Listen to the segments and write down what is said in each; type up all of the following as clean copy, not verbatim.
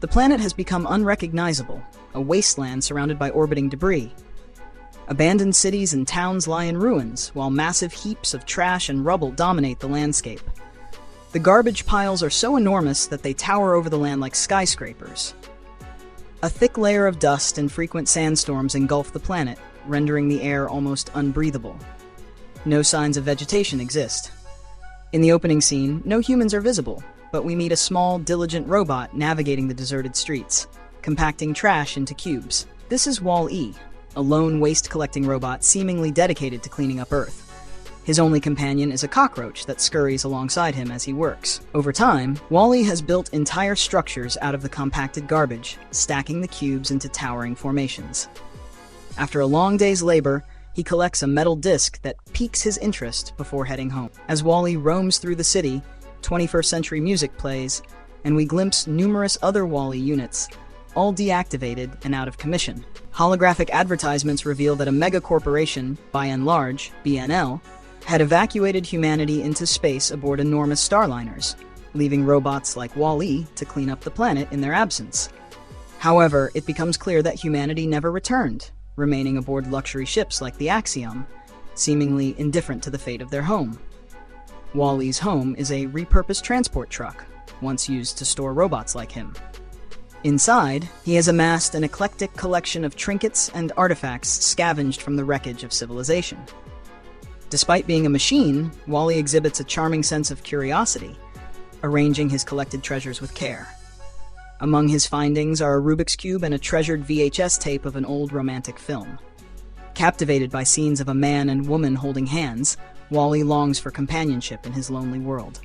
The planet has become unrecognizable, a wasteland surrounded by orbiting debris. Abandoned cities and towns lie in ruins, while massive heaps of trash and rubble dominate the landscape. The garbage piles are so enormous that they tower over the land like skyscrapers. A thick layer of dust and frequent sandstorms engulf the planet, rendering the air almost unbreathable. No signs of vegetation exist. In the opening scene, no humans are visible, but we meet a small, diligent robot navigating the deserted streets, compacting trash into cubes. This is ℬ𝔯𝔯, a lone waste-collecting robot seemingly dedicated to cleaning up Earth. His only companion is a cockroach that scurries alongside him as he works. Over time, ℬ𝔯𝔯 has built entire structures out of the compacted garbage, stacking the cubes into towering formations. After a long day's labor, he collects a metal disc that piques his interest before heading home. As ℬ𝔯𝔯 roams through the city, 21st century music plays, and we glimpse numerous other ℬ𝔯𝔯 units, all deactivated and out of commission. Holographic advertisements reveal that a mega-corporation, by and large, BNL, had evacuated humanity into space aboard enormous starliners, leaving robots like ℬ𝔯𝔯𝔯 to clean up the planet in their absence. However, it becomes clear that humanity never returned, remaining aboard luxury ships like the Axiom, seemingly indifferent to the fate of their home. ℬ𝔯𝔯's home is a repurposed transport truck, once used to store robots like him. Inside, he has amassed an eclectic collection of trinkets and artifacts scavenged from the wreckage of civilization. Despite being a machine, ℬ𝔯𝔯𝔯 exhibits a charming sense of curiosity, arranging his collected treasures with care. Among his findings are a Rubik's Cube and a treasured VHS tape of an old romantic film. Captivated by scenes of a man and woman holding hands, ℬ𝔯𝔯𝔯 longs for companionship in his lonely world.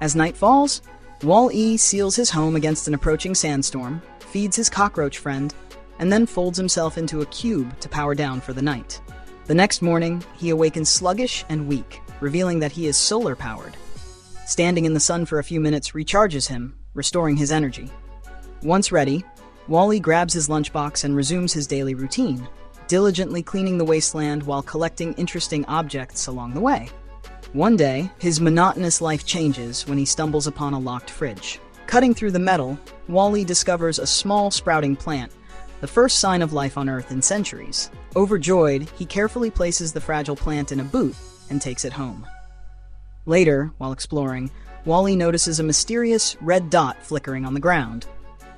As night falls, ℬ𝔯𝔯𝔯 seals his home against an approaching sandstorm, feeds his cockroach friend, and then folds himself into a cube to power down for the night. The next morning, he awakens sluggish and weak, revealing that he is solar-powered. Standing in the sun for a few minutes recharges him, restoring his energy. Once ready, ℬ𝔯𝔯𝔯 grabs his lunchbox and resumes his daily routine, diligently cleaning the wasteland while collecting interesting objects along the way. One day, his monotonous life changes when he stumbles upon a locked fridge. Cutting through the metal, ℬ𝔯𝔯𝔯 discovers a small sprouting plant, the first sign of life on Earth in centuries. Overjoyed, he carefully places the fragile plant in a boot and takes it home. Later, while exploring, ℬ𝔯𝔯𝔯 notices a mysterious red dot flickering on the ground.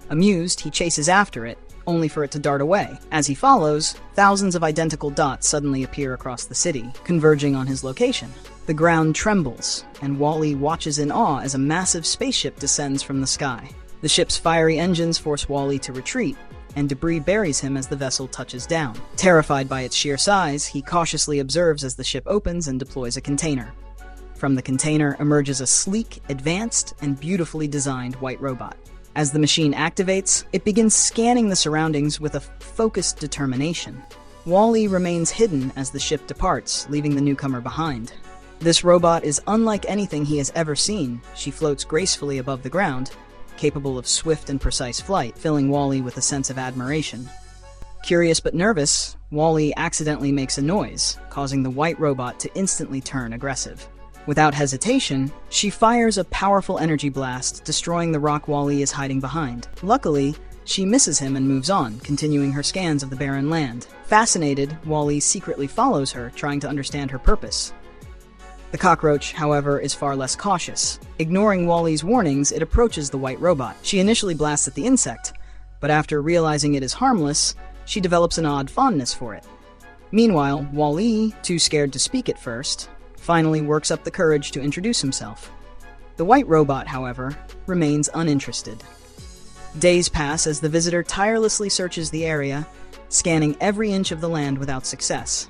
Amused, he chases after it, only for it to dart away. As he follows, thousands of identical dots suddenly appear across the city, converging on his location. The ground trembles, and ℬ𝔯𝔯𝔯 watches in awe as a massive spaceship descends from the sky. The ship's fiery engines force ℬ𝔯𝔯𝔯 to retreat, and debris buries him as the vessel touches down. Terrified by its sheer size, he cautiously observes as the ship opens and deploys a container. From the container emerges a sleek, advanced, and beautifully designed white robot. As the machine activates, it begins scanning the surroundings with a focused determination. ℬ𝔯𝔯𝔯 remains hidden as the ship departs, leaving the newcomer behind. This robot is unlike anything he has ever seen. She floats gracefully above the ground, capable of swift and precise flight, filling ℬ𝔯𝔯𝔯 with a sense of admiration. Curious but nervous, ℬ𝔯𝔯𝔯 accidentally makes a noise, causing the white robot to instantly turn aggressive. Without hesitation, she fires a powerful energy blast, destroying the rock ℬ𝔯𝔯𝔯 is hiding behind. Luckily, she misses him and moves on, continuing her scans of the barren land. Fascinated, ℬ𝔯𝔯𝔯 secretly follows her, trying to understand her purpose. The cockroach, however, is far less cautious. Ignoring ℬ𝔯𝔯𝔯's warnings, it approaches the white robot. She initially blasts at the insect, but after realizing it is harmless, she develops an odd fondness for it. Meanwhile, ℬ𝔯𝔯𝔯, too scared to speak at first, finally works up the courage to introduce himself. The white robot, however, remains uninterested. Days pass as the visitor tirelessly searches the area, scanning every inch of the land without success.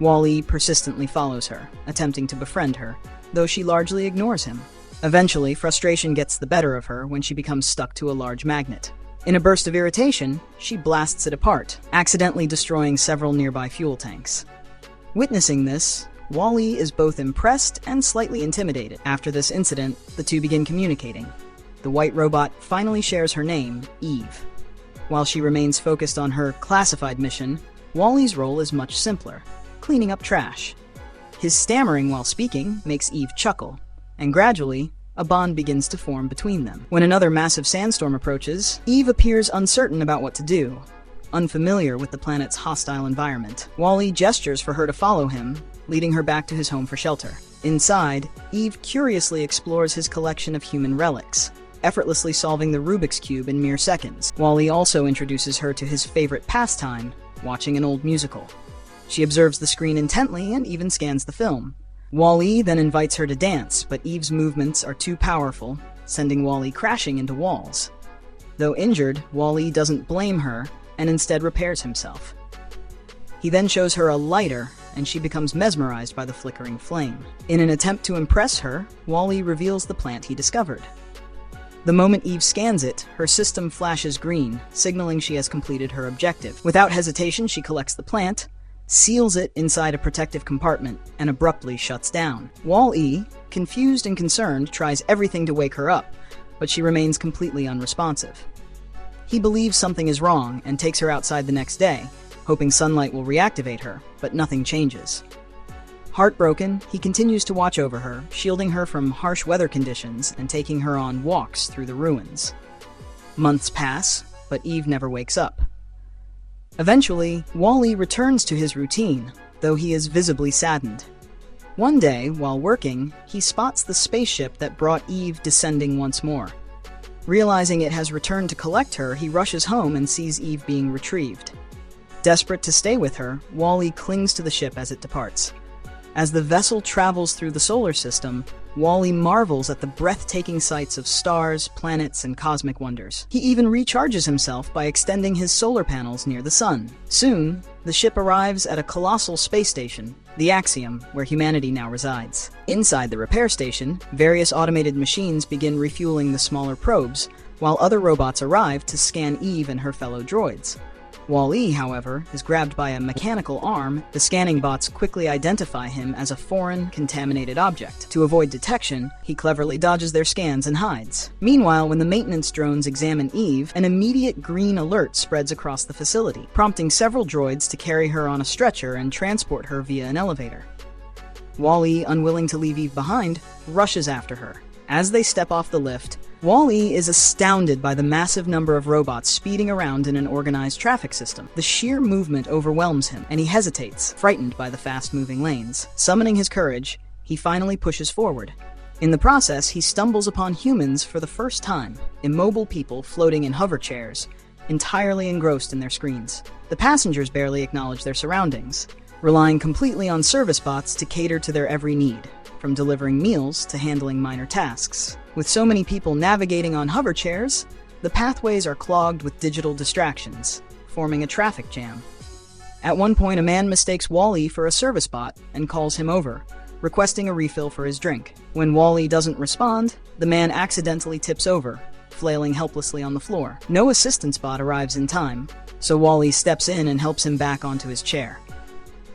ℬ𝔯𝔯𝔯 persistently follows her, attempting to befriend her, though she largely ignores him. Eventually, frustration gets the better of her when she becomes stuck to a large magnet. In a burst of irritation, she blasts it apart, accidentally destroying several nearby fuel tanks. Witnessing this, ℬ𝔯𝔯𝔯 is both impressed and slightly intimidated. After this incident, the two begin communicating. The white robot finally shares her name, Eve. While she remains focused on her classified mission, ℬ𝔯𝔯's role is much simpler, cleaning up trash. His stammering while speaking makes Eve chuckle, and gradually, a bond begins to form between them. When another massive sandstorm approaches, Eve appears uncertain about what to do, unfamiliar with the planet's hostile environment. Wall-E gestures for her to follow him, leading her back to his home for shelter. Inside, Eve curiously explores his collection of human relics, effortlessly solving the Rubik's Cube in mere seconds. Wall-E also introduces her to his favorite pastime, watching an old musical. She observes the screen intently and even scans the film. Wall-E then invites her to dance, but Eve's movements are too powerful, sending Wall-E crashing into walls. Though injured, Wall-E doesn't blame her, and instead repairs himself. He then shows her a lighter, and she becomes mesmerized by the flickering flame. In an attempt to impress her, Wall-E reveals the plant he discovered. The moment Eve scans it, her system flashes green, signaling she has completed her objective. Without hesitation, she collects the plant, seals it inside a protective compartment, and abruptly shuts down. Wall-E, confused and concerned, tries everything to wake her up, but she remains completely unresponsive. He believes something is wrong and takes her outside the next day, hoping sunlight will reactivate her, but nothing changes. Heartbroken, he continues to watch over her, shielding her from harsh weather conditions and taking her on walks through the ruins. Months pass, but Eve never wakes up. Eventually, Wall-E returns to his routine, though he is visibly saddened. One day, while working, he spots the spaceship that brought Eve descending once more. Realizing it has returned to collect her, he rushes home and sees Eve being retrieved. Desperate to stay with her, Wall-E clings to the ship as it departs. As the vessel travels through the solar system, Wall-E marvels at the breathtaking sights of stars, planets, and cosmic wonders. He even recharges himself by extending his solar panels near the sun. Soon, the ship arrives at a colossal space station, the Axiom, where humanity now resides. Inside the repair station, various automated machines begin refueling the smaller probes, while other robots arrive to scan Eve and her fellow droids. Wall-E, however, is grabbed by a mechanical arm. The scanning bots quickly identify him as a foreign, contaminated object. To avoid detection, he cleverly dodges their scans and hides. Meanwhile, when the maintenance drones examine Eve, an immediate green alert spreads across the facility, prompting several droids to carry her on a stretcher and transport her via an elevator. Wall-E, unwilling to leave Eve behind, rushes after her. As they step off the lift, Wall-E is astounded by the massive number of robots speeding around in an organized traffic system. The sheer movement overwhelms him, and he hesitates, frightened by the fast-moving lanes. Summoning his courage, he finally pushes forward. In the process, he stumbles upon humans for the first time, immobile people floating in hover chairs, entirely engrossed in their screens. The passengers barely acknowledge their surroundings, relying completely on service bots to cater to their every need, from delivering meals to handling minor tasks. With so many people navigating on hover chairs, the pathways are clogged with digital distractions, forming a traffic jam. At one point, a man mistakes Wall-E for a service bot and calls him over, requesting a refill for his drink. When Wall-E doesn't respond, the man accidentally tips over, flailing helplessly on the floor. No assistance bot arrives in time, so Wall-E steps in and helps him back onto his chair.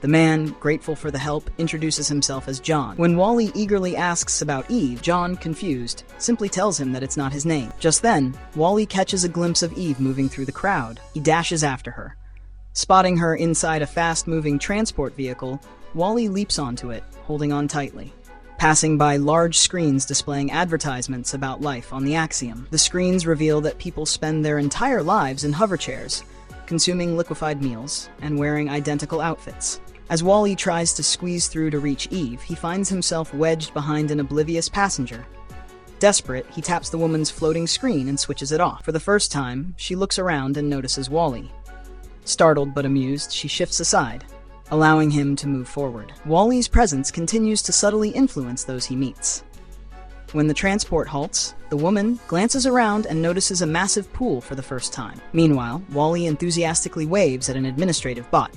The man, grateful for the help, introduces himself as John. When Wall-E eagerly asks about Eve, John, confused, simply tells him that it's not his name. Just then, Wall-E catches a glimpse of Eve moving through the crowd. He dashes after her. Spotting her inside a fast-moving transport vehicle, Wall-E leaps onto it, holding on tightly. Passing by large screens displaying advertisements about life on the Axiom. The screens reveal that people spend their entire lives in hover chairs, consuming liquefied meals and wearing identical outfits. As Wall-E tries to squeeze through to reach Eve, he finds himself wedged behind an oblivious passenger. Desperate, he taps the woman's floating screen and switches it off. For the first time, she looks around and notices Wall-E. Startled but amused, she shifts aside, allowing him to move forward. Wall-E's presence continues to subtly influence those he meets. When the transport halts, the woman glances around and notices a massive pool for the first time. Meanwhile, Wall-E enthusiastically waves at an administrative bot,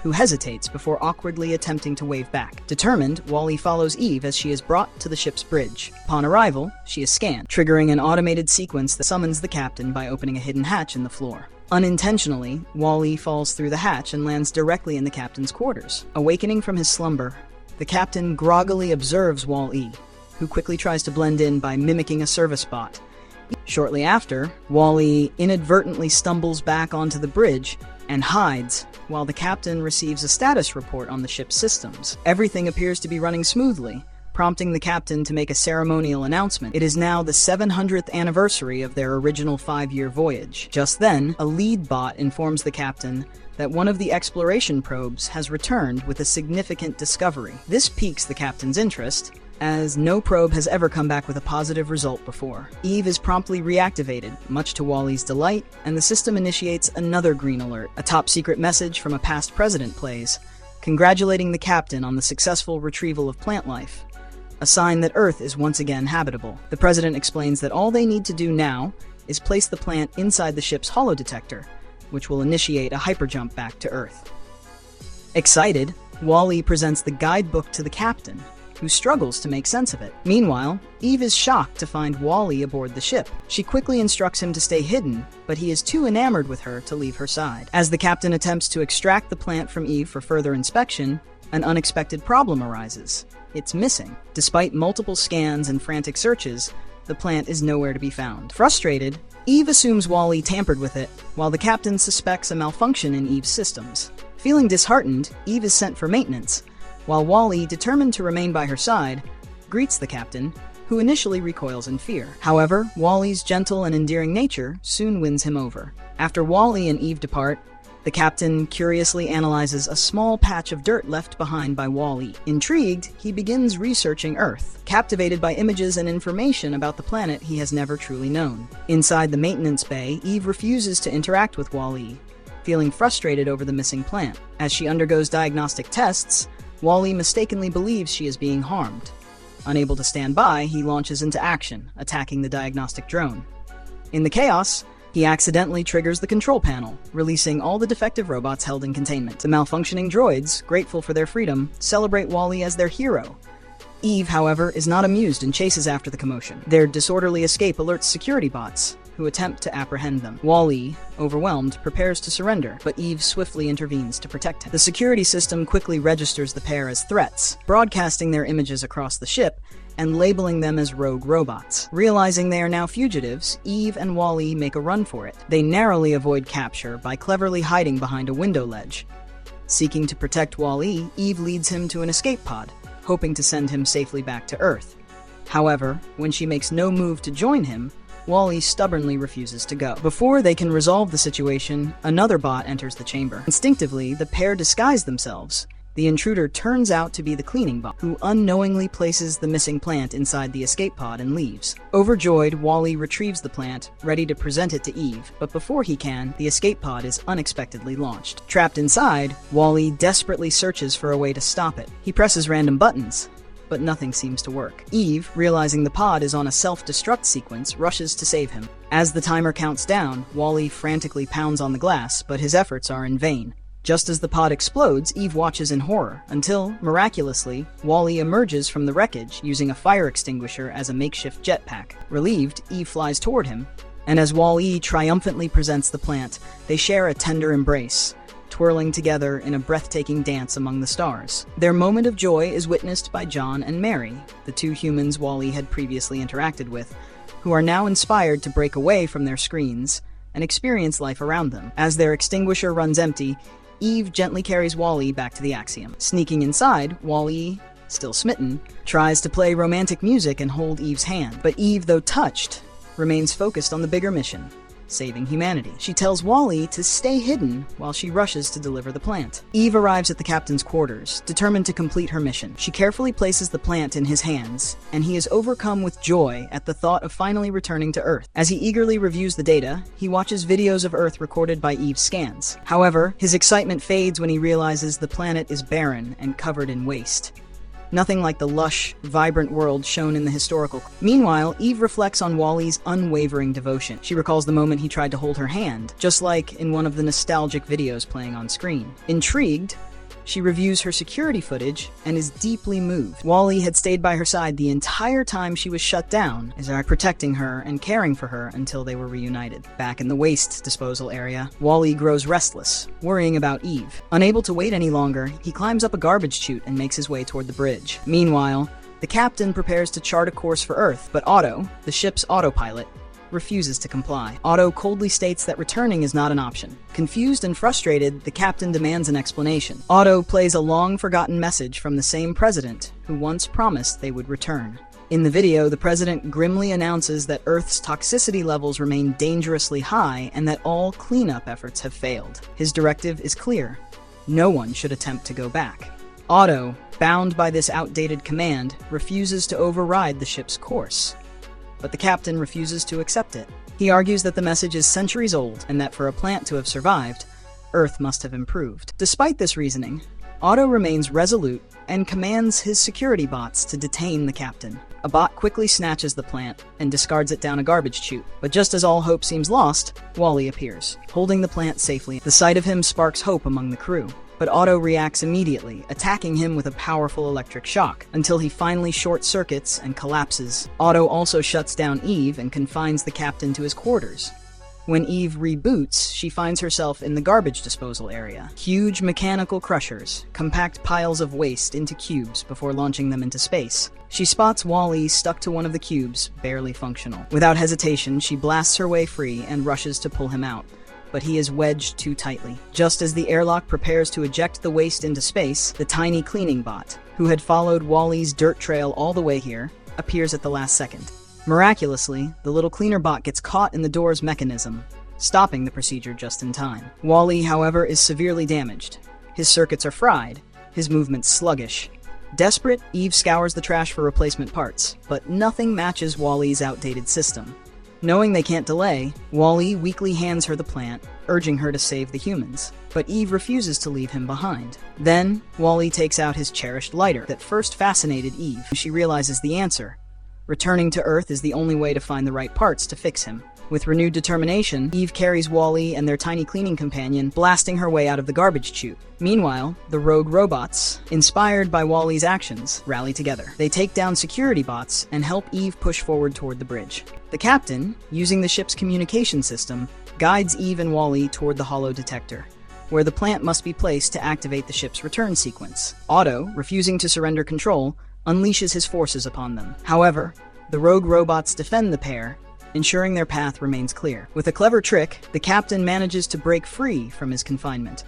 who hesitates before awkwardly attempting to wave back. Determined, Wall-E follows Eve as she is brought to the ship's bridge. Upon arrival, she is scanned, triggering an automated sequence that summons the captain by opening a hidden hatch in the floor. Unintentionally, Wall-E falls through the hatch and lands directly in the captain's quarters. Awakening from his slumber, the captain groggily observes Wall-E, who quickly tries to blend in by mimicking a service bot. Shortly after, Wall-E inadvertently stumbles back onto the bridge and hides, while the captain receives a status report on the ship's systems. Everything appears to be running smoothly, prompting the captain to make a ceremonial announcement. It is now the 700th anniversary of their original 5-year voyage. Just then, a lead bot informs the captain that one of the exploration probes has returned with a significant discovery. This piques the captain's interest, as no probe has ever come back with a positive result before. Eve is promptly reactivated, much to Wally's delight, and the system initiates another green alert. A top-secret message from a past president plays, congratulating the captain on the successful retrieval of plant life, a sign that Earth is once again habitable. The president explains that all they need to do now is place the plant inside the ship's holodetector, which will initiate a hyperjump back to Earth. Excited, Wally presents the guidebook to the captain, who struggles to make sense of it. Meanwhile, Eve is shocked to find Wally aboard the ship. She quickly instructs him to stay hidden, but he is too enamored with her to leave her side. As the captain attempts to extract the plant from Eve for further inspection, an unexpected problem arises. It's missing. Despite multiple scans and frantic searches, the plant is nowhere to be found. Frustrated, Eve assumes Wally tampered with it, while the captain suspects a malfunction in Eve's systems. Feeling disheartened, Eve is sent for maintenance, while Wally, determined to remain by her side, greets the captain, who initially recoils in fear. However, Wally's gentle and endearing nature soon wins him over. After Wally and Eve depart, the captain curiously analyzes a small patch of dirt left behind by Wally. Intrigued, he begins researching Earth, captivated by images and information about the planet he has never truly known. Inside the maintenance bay, Eve refuses to interact with Wally, feeling frustrated over the missing plant. As she undergoes diagnostic tests, Wally mistakenly believes she is being harmed. Unable to stand by, he launches into action, attacking the diagnostic drone. In the chaos, he accidentally triggers the control panel, releasing all the defective robots held in containment. The malfunctioning droids, grateful for their freedom, celebrate Wally as their hero. Eve, however, is not amused and chases after the commotion. Their disorderly escape alerts security bots, who attempt to apprehend them. Wally, overwhelmed, prepares to surrender, but Eve swiftly intervenes to protect him. The security system quickly registers the pair as threats, broadcasting their images across the ship and labeling them as rogue robots. Realizing they are now fugitives, Eve and Wally make a run for it. They narrowly avoid capture by cleverly hiding behind a window ledge. Seeking to protect Wally, Eve leads him to an escape pod, hoping to send him safely back to Earth. However, when she makes no move to join him, Wally stubbornly refuses to go. Before they can resolve the situation, another bot enters the chamber. Instinctively, the pair disguise themselves. The intruder turns out to be the cleaning bot, who unknowingly places the missing plant inside the escape pod and leaves. Overjoyed, Wally retrieves the plant, ready to present it to Eve, but before he can, the escape pod is unexpectedly launched. Trapped inside, Wally desperately searches for a way to stop it. He presses random buttons, but nothing seems to work. Eve, realizing the pod is on a self-destruct sequence, rushes to save him. As the timer counts down, Wally frantically pounds on the glass, but his efforts are in vain. Just as the pod explodes, Eve watches in horror, until, miraculously, Wally emerges from the wreckage using a fire extinguisher as a makeshift jetpack. Relieved, Eve flies toward him, and as Wally triumphantly presents the plant, they share a tender embrace, twirling together in a breathtaking dance among the stars. Their moment of joy is witnessed by John and Mary, the two humans Wally had previously interacted with, who are now inspired to break away from their screens and experience life around them. As their extinguisher runs empty, Eve gently carries Wally back to the Axiom. Sneaking inside, Wally, still smitten, tries to play romantic music and hold Eve's hand. But Eve, though touched, remains focused on the bigger mission, saving humanity. She tells Wally to stay hidden while she rushes to deliver the plant. Eve arrives at the captain's quarters, determined to complete her mission. She carefully places the plant in his hands, and he is overcome with joy at the thought of finally returning to Earth. As he eagerly reviews the data, he watches videos of Earth recorded by Eve's scans. However, his excitement fades when he realizes the planet is barren and covered in waste. Nothing like the lush, vibrant world shown in the historical. Meanwhile, Eve reflects on Wally's unwavering devotion. She recalls the moment he tried to hold her hand, just like in one of the nostalgic videos playing on screen. Intrigued, she reviews her security footage and is deeply moved. Wally had stayed by her side the entire time she was shut down, protecting her and caring for her until they were reunited. Back in the waste disposal area, Wally grows restless, worrying about Eve. Unable to wait any longer, he climbs up a garbage chute and makes his way toward the bridge. Meanwhile, the captain prepares to chart a course for Earth, but Otto, the ship's autopilot, refuses to comply. Otto coldly states that returning is not an option. Confused and frustrated, the captain demands an explanation. Otto plays a long-forgotten message from the same president, who once promised they would return. In the video, the president grimly announces that Earth's toxicity levels remain dangerously high and that all cleanup efforts have failed. His directive is clear: no one should attempt to go back. Otto, bound by this outdated command, refuses to override the ship's course. But the captain refuses to accept it. He argues that the message is centuries old and that for a plant to have survived, Earth must have improved. Despite this reasoning, Otto remains resolute and commands his security bots to detain the captain. A bot quickly snatches the plant and discards it down a garbage chute. But just as all hope seems lost, Wally appears, holding the plant safely. The sight of him sparks hope among the crew. But Otto reacts immediately, attacking him with a powerful electric shock, until he finally short-circuits and collapses. Otto also shuts down Eve and confines the captain to his quarters. When Eve reboots, she finds herself in the garbage disposal area. Huge mechanical crushers compact piles of waste into cubes before launching them into space. She spots Wally stuck to one of the cubes, barely functional. Without hesitation, she blasts her way free and rushes to pull him out. But he is wedged too tightly. Just as the airlock prepares to eject the waste into space, the tiny cleaning bot, who had followed Wally's dirt trail all the way here, appears at the last second. Miraculously, the little cleaner bot gets caught in the door's mechanism, stopping the procedure just in time. Wally, however, is severely damaged. His circuits are fried, his movements sluggish. Desperate, Eve scours the trash for replacement parts, but nothing matches Wally's outdated system. Knowing they can't delay, Wally weakly hands her the plant, urging her to save the humans. But Eve refuses to leave him behind. Then, Wally takes out his cherished lighter that first fascinated Eve. She realizes the answer. Returning to Earth is the only way to find the right parts to fix him. With renewed determination, Eve carries Wally and their tiny cleaning companion, blasting her way out of the garbage chute. Meanwhile, the rogue robots, inspired by Wally's actions, rally together. They take down security bots and help Eve push forward toward the bridge. The captain, using the ship's communication system, guides Eve and Wally toward the holo detector, where the plant must be placed to activate the ship's return sequence. Otto, refusing to surrender control, unleashes his forces upon them. However, the rogue robots defend the pair, ensuring their path remains clear. With a clever trick, the captain manages to break free from his confinement.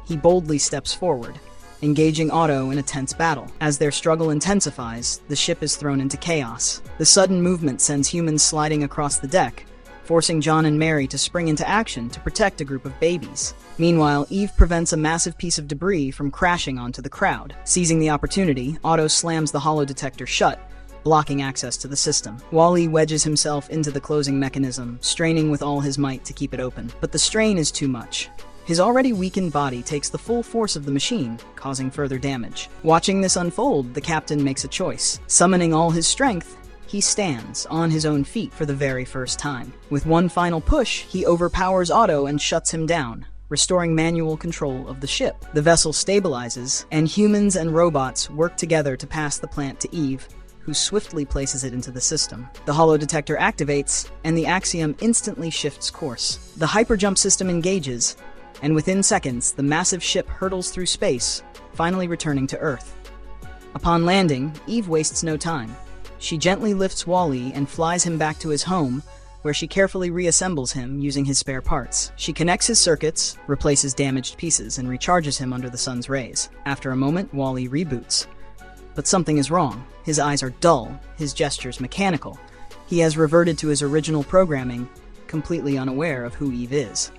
He boldly steps forward, engaging Otto in a tense battle. As their struggle intensifies, the ship is thrown into chaos. The sudden movement sends humans sliding across the deck, forcing John and Mary to spring into action to protect a group of babies. Meanwhile, Eve prevents a massive piece of debris from crashing onto the crowd. Seizing the opportunity, Otto slams the holo detector shut, blocking access to the system. Wally wedges himself into the closing mechanism, straining with all his might to keep it open. But the strain is too much. His already weakened body takes the full force of the machine, causing further damage. Watching this unfold, the captain makes a choice. Summoning all his strength, he stands on his own feet for the very first time. With one final push, he overpowers Otto and shuts him down, restoring manual control of the ship. The vessel stabilizes, and humans and robots work together to pass the plant to Eve, who swiftly places it into the system. The holo detector activates, and the Axiom instantly shifts course. The hyperjump system engages, and within seconds, the massive ship hurtles through space, finally returning to Earth. Upon landing, Eve wastes no time. She gently lifts Wally and flies him back to his home, where she carefully reassembles him using his spare parts. She connects his circuits, replaces damaged pieces, and recharges him under the sun's rays. After a moment, Wally reboots. But something is wrong. His eyes are dull, his gestures mechanical. He has reverted to his original programming, completely unaware of who Eve is.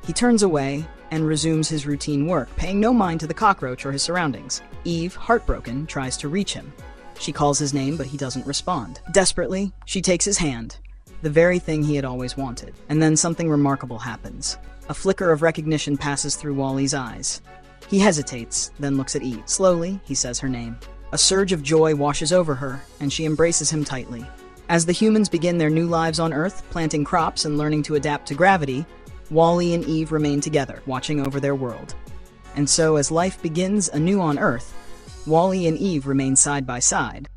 He turns away and resumes his routine work, paying no mind to the cockroach or his surroundings. Eve, heartbroken, tries to reach him. She calls his name, but he doesn't respond. Desperately, she takes his hand, the very thing he had always wanted. And then something remarkable happens. A flicker of recognition passes through Wally's eyes. He hesitates, then looks at Eve. Slowly, he says her name. A surge of joy washes over her, and she embraces him tightly. As the humans begin their new lives on Earth, planting crops and learning to adapt to gravity, Wally and Eve remain together, watching over their world. And so, as life begins anew on Earth, Wally and Eve remain side by side,